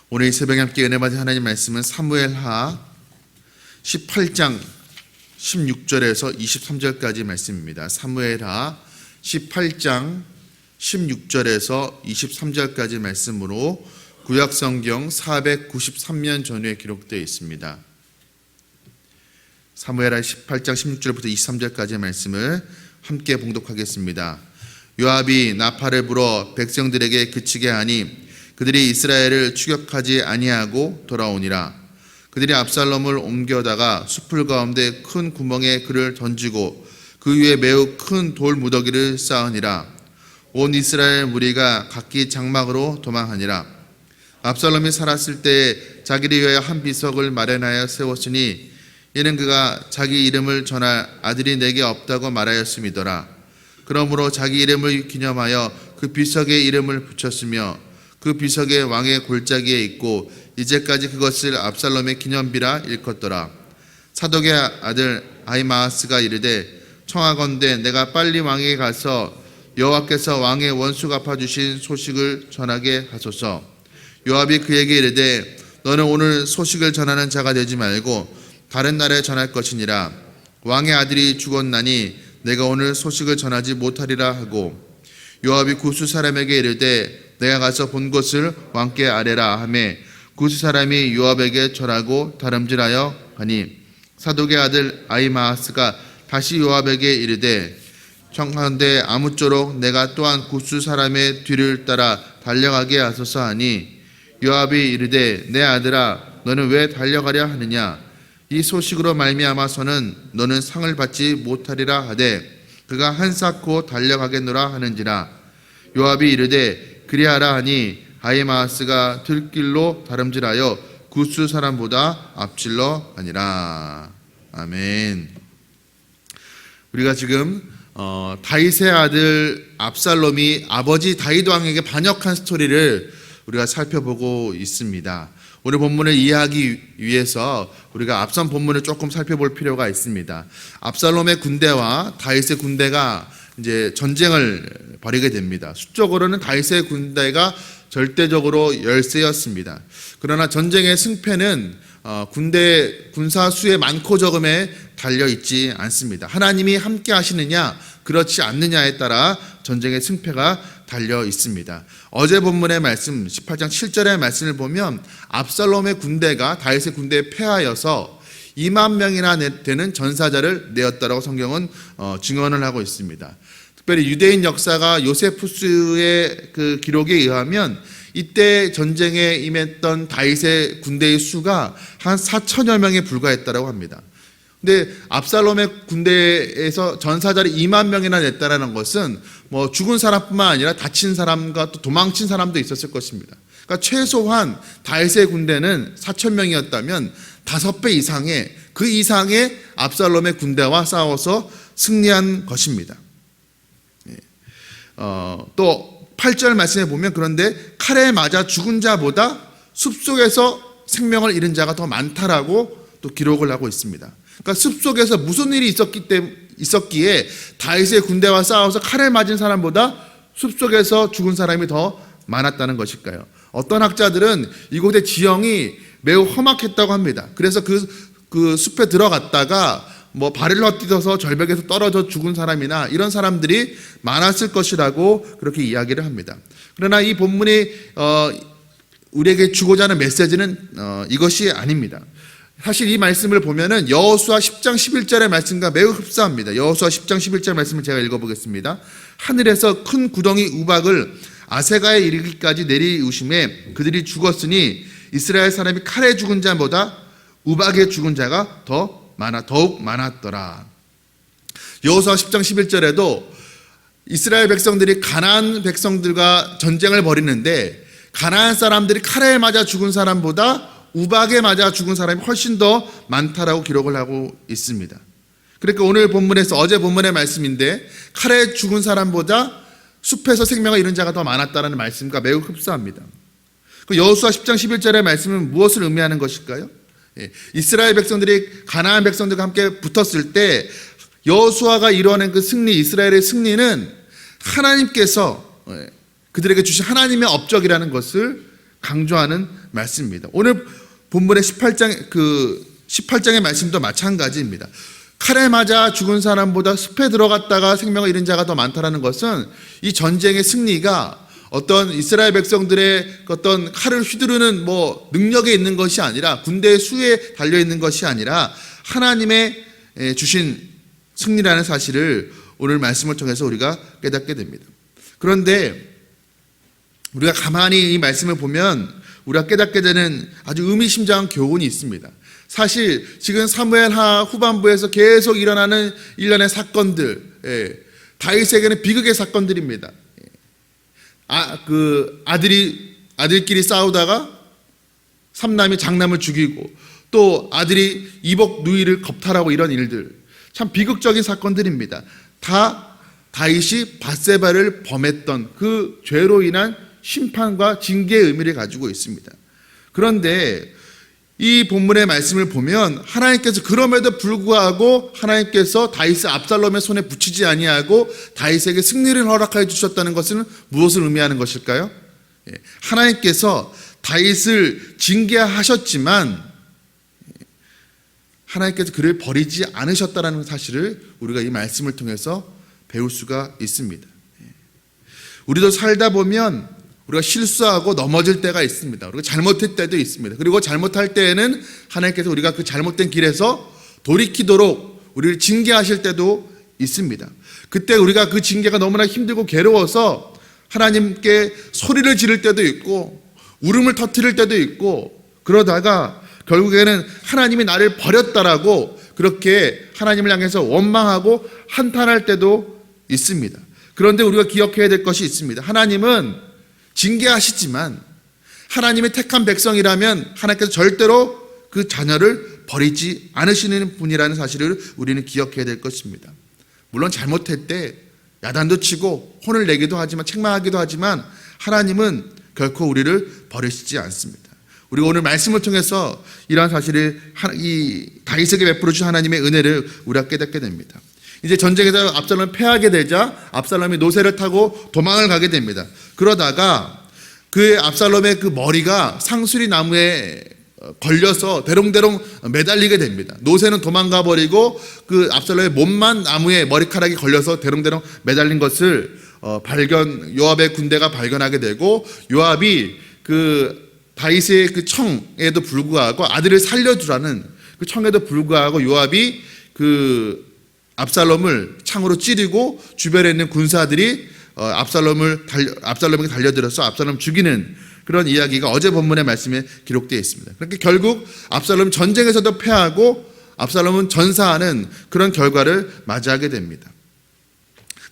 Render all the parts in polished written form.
오늘 이 새벽에 함께 은혜 받은 하나님 말씀은 사무엘하 18장 16절에서 23절까지 말씀입니다. 사무엘하 18장 16절에서 23절까지 말씀으로 구약성경 493년 전후에 기록되어 있습니다. 사무엘하 18장 16절부터 23절까지의 말씀을 함께 봉독하겠습니다. 요압이 나팔을 불어 백성들에게 그치게 하니 그들이 이스라엘을 추격하지 아니하고 돌아오니라. 그들이 압살롬을 옮겨다가 숲을 가운데 큰 구멍에 그를 던지고 그 위에 매우 큰 돌 무더기를 쌓으니라. 온 이스라엘 무리가 각기 장막으로 도망하니라. 압살롬이 살았을 때에 자기를 위하여 한 비석을 마련하여 세웠으니 이는 그가 자기 이름을 전할 아들이 내게 없다고 말하였음이더라. 그러므로 자기 이름을 기념하여 그 비석에 이름을 붙였으며 그 비석의 왕의 골짜기에 있고 이제까지 그것을 압살롬의 기념비라 일컫더라. 사독의 아들 아히마아스가 이르되 청하건대 내가 빨리 왕에게 가서 여호와께서 왕의 원수 갚아주신 소식을 전하게 하소서. 요압이 그에게 이르되 너는 오늘 소식을 전하는 자가 되지 말고 다른 날에 전할 것이니라. 왕의 아들이 죽었나니 내가 오늘 소식을 전하지 못하리라 하고 요압이 구스 사람에게 이르되 내가 가서 본 것을 왕께 아뢰라 하매 구스 사람이 요압에게 절하고 다름질하여 가니 사독의 아들 아히마아스가 다시 요압에게 이르되 청하건대 아무쪼록 내가 또한 구스 사람의 뒤를 따라 달려가게 하소서 하니 요압이 이르되 내 아들아 너는 왜 달려가려 하느냐. 이 소식으로 말미암아서는 너는 상을 받지 못하리라 하되 그가 한사코 달려가겠노라 하는지라. 요압이 이르되 그리하라 하니 아히마아스가 들길로 다름질하여 구스 사람보다 앞질러 가니라. 아멘. 우리가 지금 다윗의 아들 압살롬이 아버지 다윗 왕에게 반역한 스토리를 우리가 살펴보고 있습니다. 오늘 본문을 이해하기 위해서 우리가 앞선 본문을 조금 살펴볼 필요가 있습니다. 압살롬의 군대와 다윗의 군대가 이제 전쟁을 벌이게 됩니다. 수적으로는 다윗의 군대가 절대적으로 열세였습니다. 그러나 전쟁의 승패는 군대 군사 수의 많고 적음에 달려 있지 않습니다. 하나님이 함께 하시느냐 그렇지 않느냐에 따라 전쟁의 승패가 달려 있습니다. 어제 본문의 말씀 18장 7절의 말씀을 보면 압살롬의 군대가 다윗의 군대에 패하여서 2만 명이나 되는 전사자를 내었다라고 성경은 증언을 하고 있습니다. 특별히 유대인 역사가 요세푸스의 그 기록에 의하면 이때 전쟁에 임했던 다윗의 군대의 수가 한 4천여 명에 불과했다라고 합니다. 근데 압살롬의 군대에서 전사자를 2만 명이나 냈다라는 것은 뭐 죽은 사람뿐만 아니라 다친 사람과 또 도망친 사람도 있었을 것입니다. 그러니까 최소한 다윗의 군대는 4천 명이었다면 5배 이상의 그 이상의 압살롬의 군대와 싸워서 승리한 것입니다. 또 8절 말씀에 보면 그런데 칼에 맞아 죽은 자보다 숲속에서 생명을 잃은 자가 더 많다라고 또 기록을 하고 있습니다. 그러니까 숲속에서 무슨 일이 있었기에 다윗의 군대와 싸워서 칼에 맞은 사람보다 숲속에서 죽은 사람이 더 많았다는 것일까요? 어떤 학자들은 이곳의 지형이 매우 험악했다고 합니다. 그래서 그 숲에 들어갔다가 뭐 발을 헛디뎌서 절벽에서 떨어져 죽은 사람이나 이런 사람들이 많았을 것이라고 그렇게 이야기를 합니다. 그러나 이 본문이 우리에게 주고자 하는 메시지는 이것이 아닙니다. 사실 이 말씀을 보면은 여호수아 10장 11절의 말씀과 매우 흡사합니다. 여호수아 10장 11절 말씀을 제가 읽어보겠습니다. 하늘에서 큰 구덩이 우박을 아세가에 이르기까지 내리우심에 그들이 죽었으니 이스라엘 사람이 칼에 죽은 자보다 우박에 죽은 자가 더욱 많았더라. 여호수아 10장 11절에도 이스라엘 백성들이 가나안 백성들과 전쟁을 벌이는데 가나안 사람들이 칼에 맞아 죽은 사람보다 우박에 맞아 죽은 사람이 훨씬 더 많다라고 기록을 하고 있습니다. 그러니까 오늘 본문에서 어제 본문의 말씀인데 칼에 죽은 사람보다 숲에서 생명을 잃은 자가 더 많았다는 말씀과 매우 흡사합니다. 그 여호수아 10장 11절의 말씀은 무엇을 의미하는 것일까요? 이스라엘 백성들이 가나안 백성들과 함께 붙었을 때 여호수아가 이루어낸 그 승리, 이스라엘의 승리는 하나님께서 그들에게 주신 하나님의 업적이라는 것을 강조하는 말씀입니다. 오늘 본문의 18장의 말씀도 마찬가지입니다. 칼에 맞아 죽은 사람보다 숲에 들어갔다가 생명을 잃은 자가 더 많다라는 것은 이 전쟁의 승리가 어떤 이스라엘 백성들의 어떤 칼을 휘두르는 능력에 있는 것이 아니라, 군대의 수에 달려 있는 것이 아니라 하나님의 주신 승리라는 사실을 오늘 말씀을 통해서 우리가 깨닫게 됩니다. 그런데 우리가 가만히 이 말씀을 보면 우리가 깨닫게 되는 아주 의미심장한 교훈이 있습니다. 사실 지금 사무엘하 후반부에서 계속 일어나는 일련의 사건들, 다윗에게는 비극의 사건들입니다. 아들끼리 싸우다가 삼남이 장남을 죽이고, 또 아들이 이복 누이를 겁탈하고, 이런 일들 참 비극적인 사건들입니다. 다 다윗이 밧세바를 범했던 그 죄로 인한 심판과 징계의 의미를 가지고 있습니다. 그런데 이 본문의 말씀을 보면 하나님께서 그럼에도 불구하고 하나님께서 다윗을 압살롬의 손에 붙이지 아니하고 다윗에게 승리를 허락하여 주셨다는 것은 무엇을 의미하는 것일까요? 하나님께서 다윗을 징계하셨지만 하나님께서 그를 버리지 않으셨다는 사실을 우리가 이 말씀을 통해서 배울 수가 있습니다. 우리도 살다 보면 우리가 실수하고 넘어질 때가 있습니다. 우리가 잘못할 때도 있습니다. 그리고 잘못할 때에는 하나님께서 우리가 그 잘못된 길에서 돌이키도록 우리를 징계하실 때도 있습니다. 그때 우리가 그 징계가 너무나 힘들고 괴로워서 하나님께 소리를 지를 때도 있고 울음을 터뜨릴 때도 있고, 그러다가 결국에는 하나님이 나를 버렸다라고 그렇게 하나님을 향해서 원망하고 한탄할 때도 있습니다. 그런데 우리가 기억해야 될 것이 있습니다. 하나님은 징계하시지만 하나님의 택한 백성이라면 하나님께서 절대로 그 자녀를 버리지 않으시는 분이라는 사실을 우리는 기억해야 될 것입니다. 물론 잘못할 때 야단도 치고 혼을 내기도 하지만, 책망하기도 하지만 하나님은 결코 우리를 버리시지 않습니다. 우리가 오늘 말씀을 통해서 이러한 사실을, 이 다윗에게 베풀어 주신 하나님의 은혜를 우리가 깨닫게 됩니다. 이제 전쟁에서 압살롬이 패하게 되자 압살롬이 노새를 타고 도망을 가게 됩니다. 그러다가 그 압살롬의 그 머리가 상수리 나무에 걸려서 대롱대롱 매달리게 됩니다. 노새는 도망가 버리고 그 압살롬의 몸만 나무에 머리카락이 걸려서 대롱대롱 매달린 것을 요압의 군대가 발견하게 되고, 요압이 그 다윗의 그 청에도 불구하고 아들을 살려주라는 그 청에도 불구하고 요압이 그 압살롬을 창으로 찌르고 주변에 있는 군사들이 압살롬에게 달려들어서 압살롬 죽이는 그런 이야기가 어제 본문의 말씀에 기록되어 있습니다. 그렇게 결국 압살롬 전쟁에서도 패하고 압살롬은 전사하는 그런 결과를 맞이하게 됩니다.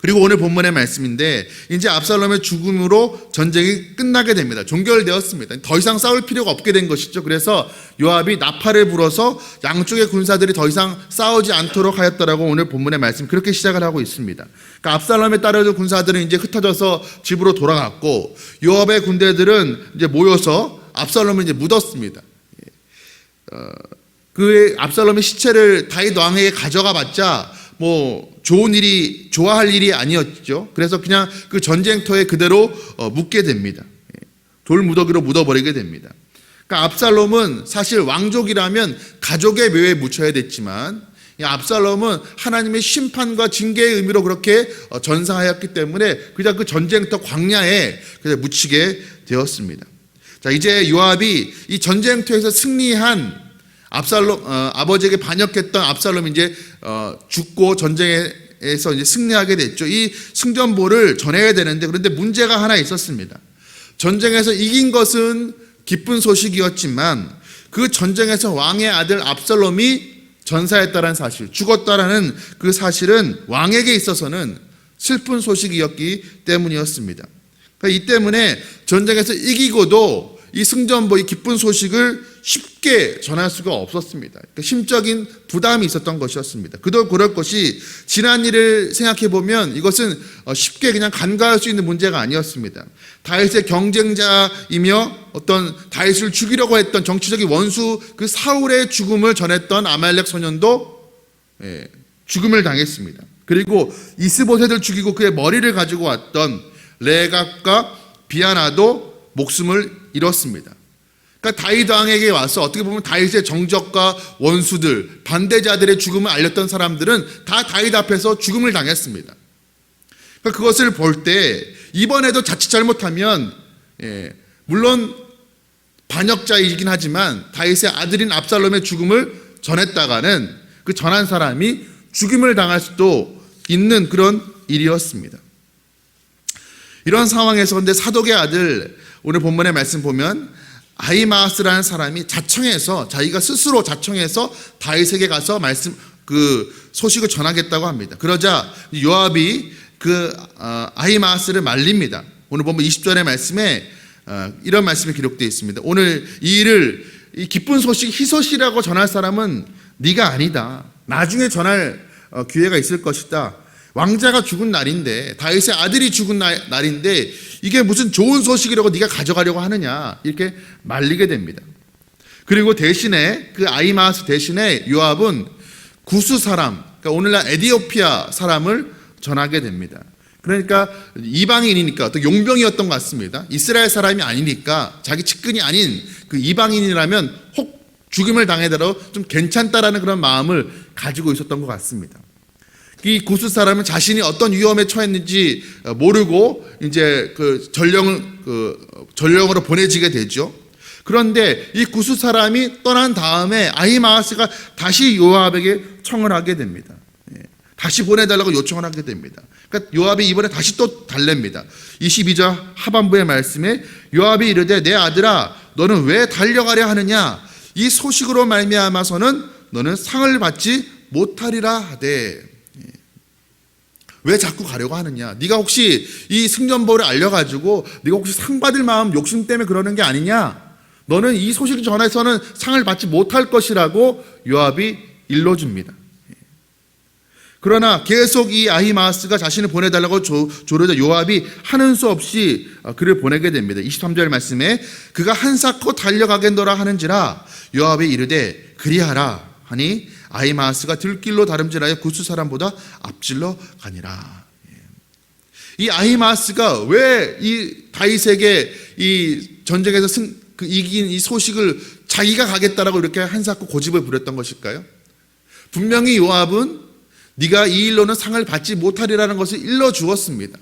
그리고 오늘 본문의 말씀인데, 이제 압살롬의 죽음으로 전쟁이 끝나게 됩니다. 종결되었습니다. 더 이상 싸울 필요가 없게 된 것이죠. 그래서 요압이 나팔을 불어서 양쪽의 군사들이 더 이상 싸우지 않도록 하였더라고 오늘 본문의 말씀 그렇게 시작을 하고 있습니다. 그러니까 압살롬에 따르던 군사들은 이제 흩어져서 집으로 돌아갔고, 요압의 군대들은 이제 모여서 압살롬을 이제 묻었습니다. 그 압살롬의 시체를 다윗 왕에게 가져가 봤자 좋아할 일이 아니었죠. 그래서 그냥 그 전쟁터에 그대로 묻게 됩니다. 돌무더기로 묻어버리게 됩니다. 그러니까 압살롬은 사실 왕족이라면 가족의 묘에 묻혀야 됐지만, 압살롬은 하나님의 심판과 징계의 의미로 그렇게 전사하였기 때문에 그냥 그 전쟁터 광야에 그냥 묻히게 되었습니다. 자, 이제 요압이 이 전쟁터에서 승리한 아버지에게 반역했던 압살롬이 이제 죽고 전쟁에서 이제 승리하게 됐죠. 이 승전보를 전해야 되는데, 그런데 문제가 하나 있었습니다. 전쟁에서 이긴 것은 기쁜 소식이었지만 그 전쟁에서 왕의 아들 압살롬이 전사했다는 사실, 죽었다라는 그 사실은 왕에게 있어서는 슬픈 소식이었기 때문이었습니다. 그러니까 이 때문에 전쟁에서 이기고도 이 승전보, 이 기쁜 소식을 쉽게 전할 수가 없었습니다. 그러니까 심적인 부담이 있었던 것이었습니다. 그럴 것이 지난 일을 생각해 보면 이것은 쉽게 그냥 간과할 수 있는 문제가 아니었습니다. 다윗의 경쟁자이며 어떤 다윗을 죽이려고 했던 정치적인 원수 그 사울의 죽음을 전했던 아말렉 소년도 죽음을 당했습니다. 그리고 이스보셋을 죽이고 그의 머리를 가지고 왔던 레갑과 비아나도 목숨을 잃었습니다. 그러니까 다윗 왕에게 와서 어떻게 보면 다윗의 정적과 원수들, 반대자들의 죽음을 알렸던 사람들은 다 다윗 앞에서 죽음을 당했습니다. 그러니까 그것을 볼 때 이번에도 자칫 잘못하면 물론 반역자이긴 하지만 다윗의 아들인 압살롬의 죽음을 전했다가는 그 전한 사람이 죽임을 당할 수도 있는 그런 일이었습니다. 이런 상황에서 근데 사독의 아들, 오늘 본문의 말씀 보면 아히마아스라는 사람이 자청해서, 자기가 스스로 자청해서 다윗에게 가서 소식을 전하겠다고 합니다. 그러자 요압이 아히마아스를 말립니다. 오늘 보면 20절의 말씀에 이런 말씀이 기록되어 있습니다. 오늘 이 기쁜 소식, 희소식이라고 전할 사람은 네가 아니다. 나중에 전할 기회가 있을 것이다. 왕자가 죽은 날인데, 다윗의 아들이 죽은 날인데 이게 무슨 좋은 소식이라고 네가 가져가려고 하느냐, 이렇게 말리게 됩니다. 그리고 대신에 그 아히마아스 대신에 요압은 구스 사람, 그러니까 오늘날 에티오피아 사람을 전하게 됩니다. 그러니까 이방인이니까 또 용병이었던 것 같습니다. 이스라엘 사람이 아니니까, 자기 측근이 아닌 그 이방인이라면 혹 죽임을 당하더라도 좀 괜찮다라는 그런 마음을 가지고 있었던 것 같습니다. 이 구스 사람은 자신이 어떤 위험에 처했는지 모르고 이제 전령으로 보내지게 되죠. 그런데 이 구스 사람이 떠난 다음에 아히마아스가 다시 요압에게 청을 하게 됩니다. 다시 보내달라고 요청을 하게 됩니다. 그러니까 요압이 이번에 다시 또 달랩니다. 22절 하반부의 말씀에 요압이 이르되 내 아들아 너는 왜 달려가려 하느냐, 이 소식으로 말미암아서는 너는 상을 받지 못하리라 하되. 왜 자꾸 가려고 하느냐? 네가 혹시 이 승전보를 알려가지고 네가 혹시 상 받을 마음 욕심 때문에 그러는 게 아니냐? 너는 이 소식을 전해서는 상을 받지 못할 것이라고 요압이 일러줍니다. 그러나 계속 이 아히마아스가 자신을 보내달라고 조르자 요압이 하는 수 없이 그를 보내게 됩니다. 23절 말씀에 그가 한사코 달려가겠노라 하는지라 요압이 이르되 그리하라 하니 아히마아스가 들길로 다름질하여 구스 사람보다 앞질러 가니라. 이 아히마아스가 왜 이 다윗에게 이 전쟁에서 이긴 이 소식을 자기가 가겠다라고 이렇게 한사코 고집을 부렸던 것일까요? 분명히 요압은 네가 이 일로는 상을 받지 못하리라는 것을 일러 주었습니다.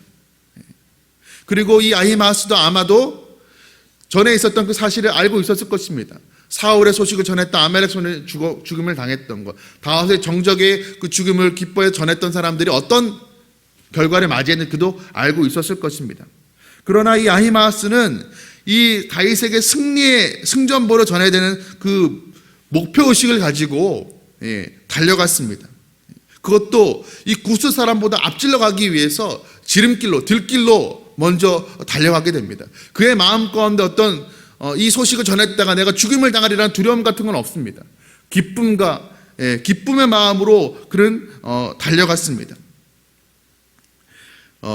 그리고 이 아히마아스도 아마도 전에 있었던 그 사실을 알고 있었을 것입니다. 사울의 소식을 전했다, 아말렉 손에 죽음을 당했던 것, 다윗의 정적의 그 죽음을 기뻐해 전했던 사람들이 어떤 결과를 맞이했는지 그도 알고 있었을 것입니다. 그러나 이 아히마아스는 이 다윗에게 승전보를 전해야 되는 그 목표의식을 가지고 달려갔습니다. 그것도 이 구스 사람보다 앞질러 가기 위해서 들길로 먼저 달려가게 됩니다. 그의 마음 가운데 어떤 이 소식을 전했다가 내가 죽임을 당하리라는 두려움 같은 건 없습니다. 기쁨의 마음으로 그는 달려갔습니다.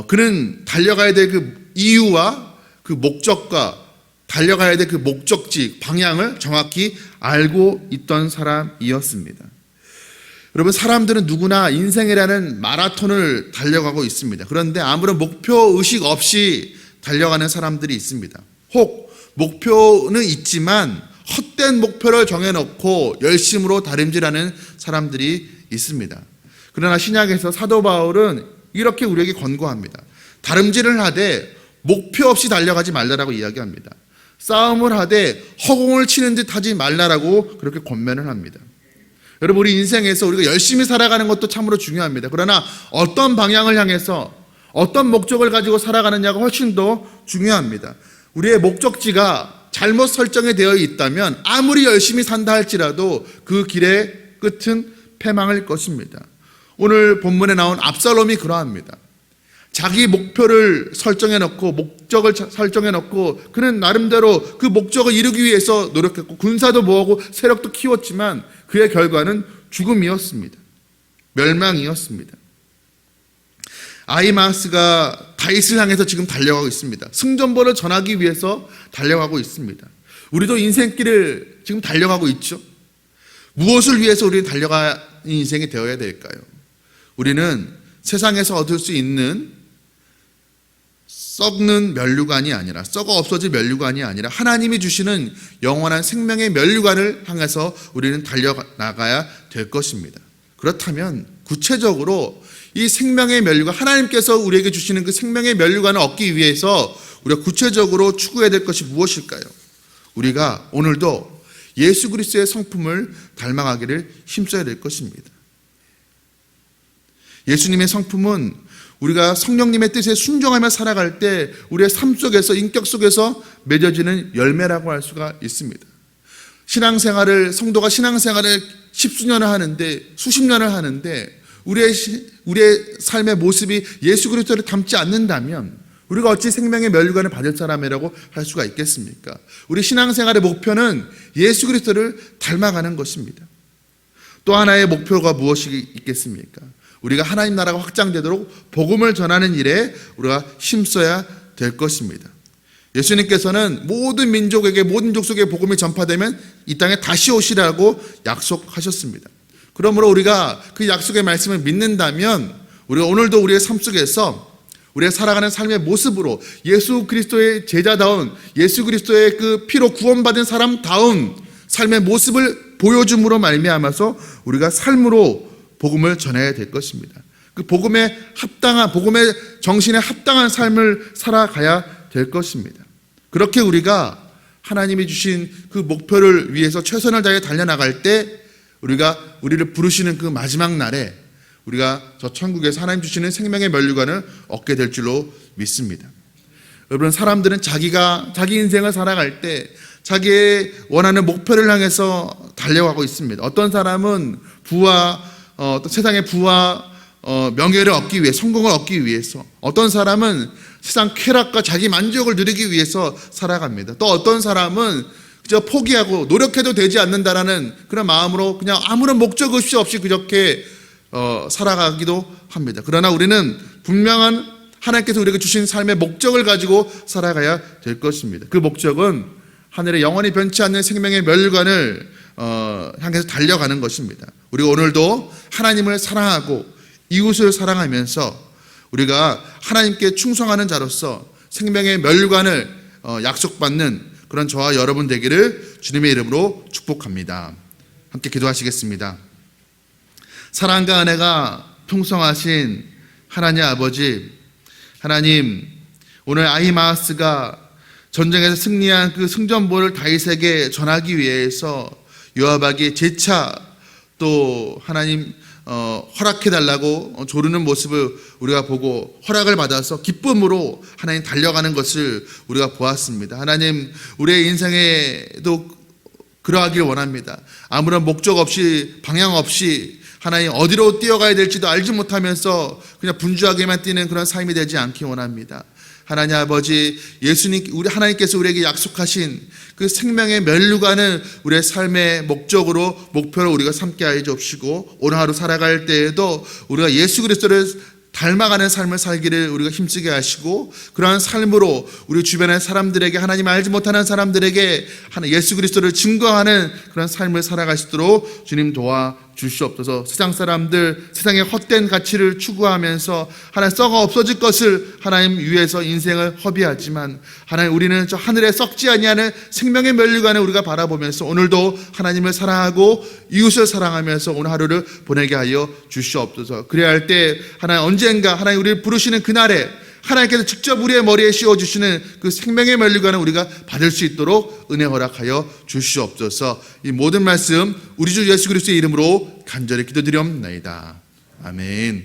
그는 달려가야 될 그 이유와 그 목적과 달려가야 될 그 목적지, 방향을 정확히 알고 있던 사람이었습니다. 여러분, 사람들은 누구나 인생이라는 마라톤을 달려가고 있습니다. 그런데 아무런 목표의식 없이 달려가는 사람들이 있습니다. 혹 목표는 있지만 헛된 목표를 정해놓고 열심으로 다림질하는 사람들이 있습니다. 그러나 신약에서 사도 바울은 이렇게 우리에게 권고합니다. 다름질을 하되 목표 없이 달려가지 말라라고 이야기합니다. 싸움을 하되 허공을 치는 듯 하지 말라라고 그렇게 권면을 합니다. 여러분, 우리 인생에서 우리가 열심히 살아가는 것도 참으로 중요합니다. 그러나 어떤 방향을 향해서 어떤 목적을 가지고 살아가느냐가 훨씬 더 중요합니다. 우리의 목적지가 잘못 설정이 되어 있다면 아무리 열심히 산다 할지라도 그 길의 끝은 패망일 것입니다. 오늘 본문에 나온 압살롬이 그러합니다. 자기 목표를 설정해놓고 목적을 설정해놓고 그는 나름대로 그 목적을 이루기 위해서 노력했고 군사도 모으고 세력도 키웠지만 그의 결과는 죽음이었습니다. 멸망이었습니다. 아히마아스가 다윗을 향해서 지금 달려가고 있습니다. 승전보를 전하기 위해서 달려가고 있습니다. 우리도 인생길을 지금 달려가고 있죠. 무엇을 위해서 우리는 달려가는 인생이 되어야 될까요? 우리는 세상에서 얻을 수 있는 썩는 면류관이 아니라, 썩어 없어질 면류관이 아니라 하나님이 주시는 영원한 생명의 면류관을 향해서 우리는 달려나가야 될 것입니다. 그렇다면 구체적으로 이 생명의 면류관, 하나님께서 우리에게 주시는 그 생명의 면류관을 얻기 위해서 우리가 구체적으로 추구해야 될 것이 무엇일까요? 우리가 오늘도 예수 그리스도의 성품을 닮아가기를 힘써야 될 것입니다. 예수님의 성품은 우리가 성령님의 뜻에 순종하며 살아갈 때 우리의 삶 속에서, 인격 속에서 맺어지는 열매라고 할 수가 있습니다. 성도가 신앙생활을 십수년을 하는데, 수십 년을 하는데 우리의 삶의 모습이 예수 그리스도를 닮지 않는다면 우리가 어찌 생명의 면류관을 받을 사람이라고 할 수가 있겠습니까? 우리 신앙생활의 목표는 예수 그리스도를 닮아가는 것입니다. 또 하나의 목표가 무엇이 있겠습니까? 우리가 하나님 나라가 확장되도록 복음을 전하는 일에 우리가 힘써야 될 것입니다. 예수님께서는 모든 민족에게, 모든 족속에 복음이 전파되면 이 땅에 다시 오시라고 약속하셨습니다. 그러므로 우리가 그 약속의 말씀을 믿는다면 우리가 오늘도 우리의 삶 속에서 우리가 살아가는 삶의 모습으로 예수 그리스도의 제자다운, 예수 그리스도의 그 피로 구원받은 사람다운 삶의 모습을 보여줌으로 말미암아서 우리가 삶으로 복음을 전해야 될 것입니다. 그 복음의 정신에 합당한 삶을 살아가야 될 것입니다. 그렇게 우리가 하나님이 주신 그 목표를 위해서 최선을 다해 달려나갈 때 우리를 부르시는 그 마지막 날에 우리가 저 천국에서 하나님 주시는 생명의 면류관을 얻게 될 줄로 믿습니다. 여러분, 사람들은 자기 인생을 살아갈 때 자기의 원하는 목표를 향해서 달려가고 있습니다. 어떤 사람은 또 세상의 부와 명예를 얻기 위해, 성공을 얻기 위해서, 어떤 사람은 세상 쾌락과 자기 만족을 누리기 위해서 살아갑니다. 또 어떤 사람은 그저 포기하고 노력해도 되지 않는다라는 그런 마음으로 그냥 아무런 목적 없이 그렇게 살아가기도 합니다. 그러나 우리는 분명한 하나님께서 우리에게 주신 삶의 목적을 가지고 살아가야 될 것입니다. 그 목적은 하늘에 영원히 변치 않는 생명의 면류관을 향해서 달려가는 것입니다. 우리가 오늘도 하나님을 사랑하고 이웃을 사랑하면서 우리가 하나님께 충성하는 자로서 생명의 면류관을 약속받는 그런 저와 여러분 되기를 주님의 이름으로 축복합니다. 함께 기도하시겠습니다. 사랑과 은혜가 풍성하신 하나님 아버지, 하나님, 오늘 아히마아스가 전쟁에서 승리한 그 승전보를 다윗에게 전하기 위해서 요압에게 재차 또 하나님 허락해달라고 조르는 모습을 우리가 보고 허락을 받아서 기쁨으로 하나님 달려가는 것을 우리가 보았습니다. 하나님, 우리의 인생에도 그러하길 원합니다. 아무런 목적 없이, 방향 없이 하나님 어디로 뛰어가야 될지도 알지 못하면서 그냥 분주하게만 뛰는 그런 삶이 되지 않기 원합니다. 하나님 아버지, 하나님께서 우리에게 약속하신 그 생명의 면류관을 우리의 삶의 목표로 우리가 삼게 하여 주옵시고, 오늘 하루 살아갈 때에도 우리가 예수 그리스도를 닮아가는 삶을 살기를 우리가 힘쓰게 하시고, 그러한 삶으로 우리 주변의 사람들에게, 하나님 알지 못하는 사람들에게 예수 그리스도를 증거하는 그런 삶을 살아갈 수 있도록 주님 도와주시옵소서. 세상 사람들, 세상의 헛된 가치를 추구하면서 하나님 썩어 없어질 것을 하나님 위해서 인생을 허비하지만, 하나님 우리는 저 하늘에 썩지 아니하는 생명의 면류관을 우리가 바라보면서 오늘도 하나님을 사랑하고 이웃을 사랑하면서 오늘 하루를 보내게 하여 주시옵소서. 그래야 할 때 하나님 언젠가 하나님 우리를 부르시는 그날에 하나님께서 직접 우리의 머리에 씌워주시는 그 생명의 면류관을 우리가 받을 수 있도록 은혜 허락하여 주시옵소서. 이 모든 말씀 우리 주 예수 그리스도의 이름으로 간절히 기도드리옵나이다. 아멘.